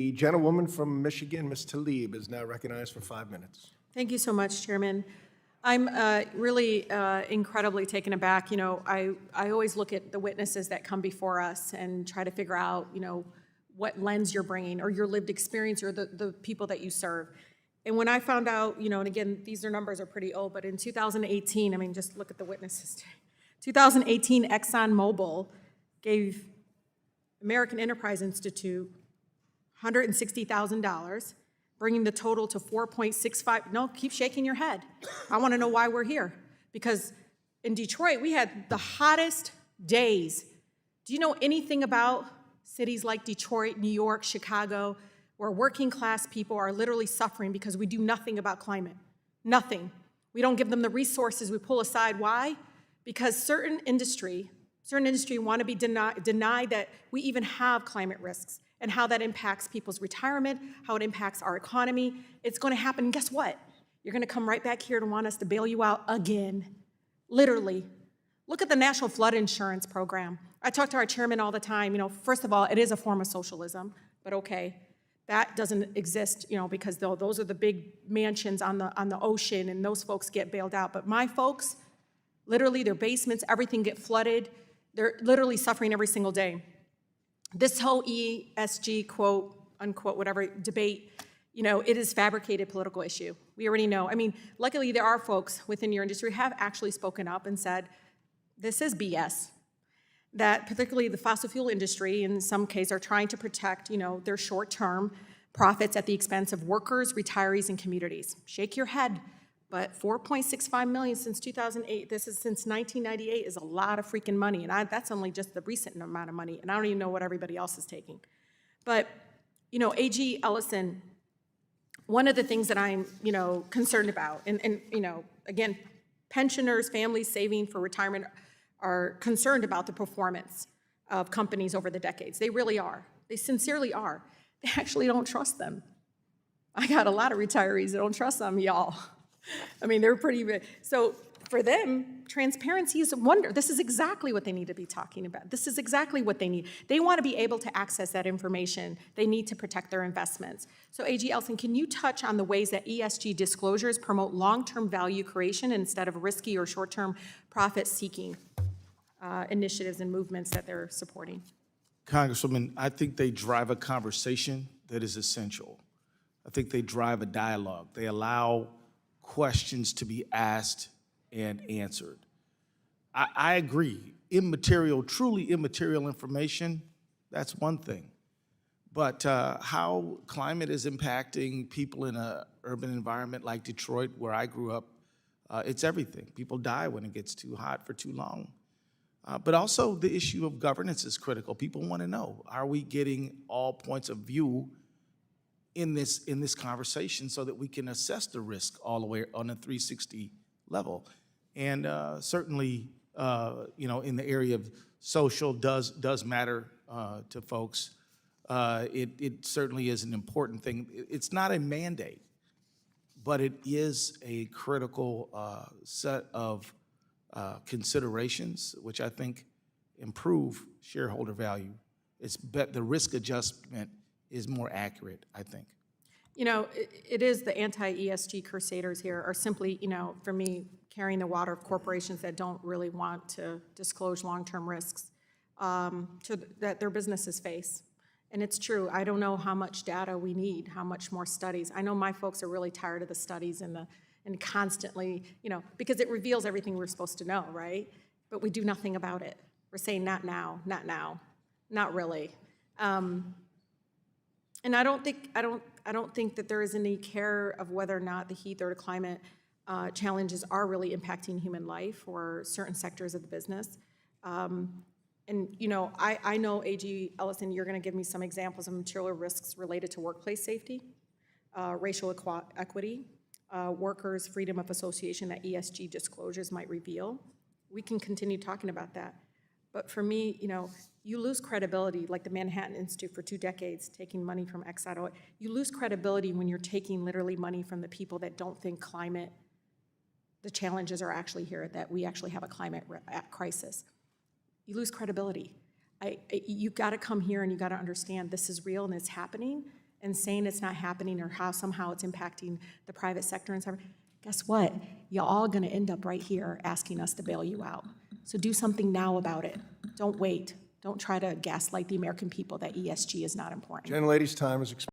The gentlewoman from Michigan, Ms. Tlaib, is now recognized for 5 minutes. Thank you so much, Chairman. I'm really incredibly taken aback. You know, I always look at the witnesses that come before us and try to figure out, you know, what lens you're bringing or your lived experience or the people that you serve. And when I found out, you know, and again, these numbers are pretty old, but in 2018, I mean, just look at the witnesses. 2018, ExxonMobil gave American Enterprise Institute $160,000, bringing the total to 4.65. No, keep shaking your head. I want to know why we're here. Because in Detroit, we had the hottest days. Do you know anything about cities like Detroit, New York, Chicago, where working class people are literally suffering because we do nothing about climate? Nothing. We don't give them the resources we pull aside. Why? Because certain industry want to be denied that we even have climate risks and how that impacts people's retirement, how it impacts our economy. It's going to happen, and guess what? You're going to come right back here and want us to bail you out again, literally. Look at the National Flood Insurance Program. I talk to our chairman all the time. You know, first of all, it is a form of socialism, but okay. That doesn't exist, you know, because those are the big mansions on the ocean, and those folks get bailed out. But my folks, literally their basements, everything get flooded. They're literally suffering every single day. This whole ESG, quote, unquote, whatever debate, you know, it is fabricated political issue. We already know. I mean, luckily there are folks within your industry who have actually spoken up and said, this is BS. That particularly the fossil fuel industry, in some cases, are trying to protect, you know, their short-term profits at the expense of workers, retirees, and communities. Shake your head. But 4.65 million since 2008, this is since 1998, is a lot of freaking money. And that's only just the recent amount of money. And I don't even know what everybody else is taking. But, you know, AG Ellison, one of the things that I'm, you know, concerned about, and you know, again, pensioners, families saving for retirement are concerned about the performance of companies over the decades. They really are. They sincerely are. They actually don't trust them. I got a lot of retirees that don't trust them, y'all. I mean, they're pretty, so for them, transparency is a wonder. This is exactly what they need to be talking about. This is exactly what they need. They want to be able to access that information. They need to protect their investments. So AG Ellison, can you touch on the ways that ESG disclosures promote long-term value creation instead of risky or short-term profit-seeking initiatives and movements that they're supporting? Congresswoman, I think they drive a conversation that is essential. I think they drive a dialogue. They allow questions to be asked and answered. I agree, immaterial, truly immaterial information, that's one thing. But how climate is impacting people in an urban environment like Detroit, where I grew up, it's everything. People die when it gets too hot for too long. But also the issue of governance is critical. People want to know, are we getting all points of view in this conversation so that we can assess the risk all the way on a 360 level? And certainly, you know, in the area of social does matter to folks. It certainly is an important thing. It's not a mandate, but it is a critical set of considerations, which I think improve shareholder value. The risk adjustment is more accurate, I think. You know, it is the anti-ESG crusaders here are simply, you know, for me, carrying the water of corporations that don't really want to disclose long-term risks that their businesses face. And it's true, I don't know how much data we need, how much more studies. I know my folks are really tired of the studies and constantly, you know, because it reveals everything we're supposed to know, right? But we do nothing about it. We're saying not now, not really. And I don't think that there is any care of whether or not the heat or the climate challenges are really impacting human life or certain sectors of the business. And you know, I know, AG Ellison, you're going to give me some examples of material risks related to workplace safety, racial equity, workers' freedom of association that ESG disclosures might reveal. We can continue talking about that. But for me, you know, you lose credibility, like the Manhattan Institute for 2 decades, taking money from Exxon. You lose credibility when you're taking literally money from the people that don't think climate, the challenges are actually here, that we actually have a climate crisis. You lose credibility. You gotta come here and you gotta understand this is real and it's happening, and saying it's not happening or how somehow it's impacting the private sector and stuff, guess what? Y'all all gonna end up right here asking us to bail you out. So do something now about it. Don't wait. Don't try to gaslight the American people that ESG is not important. Gentlelady's time is expired.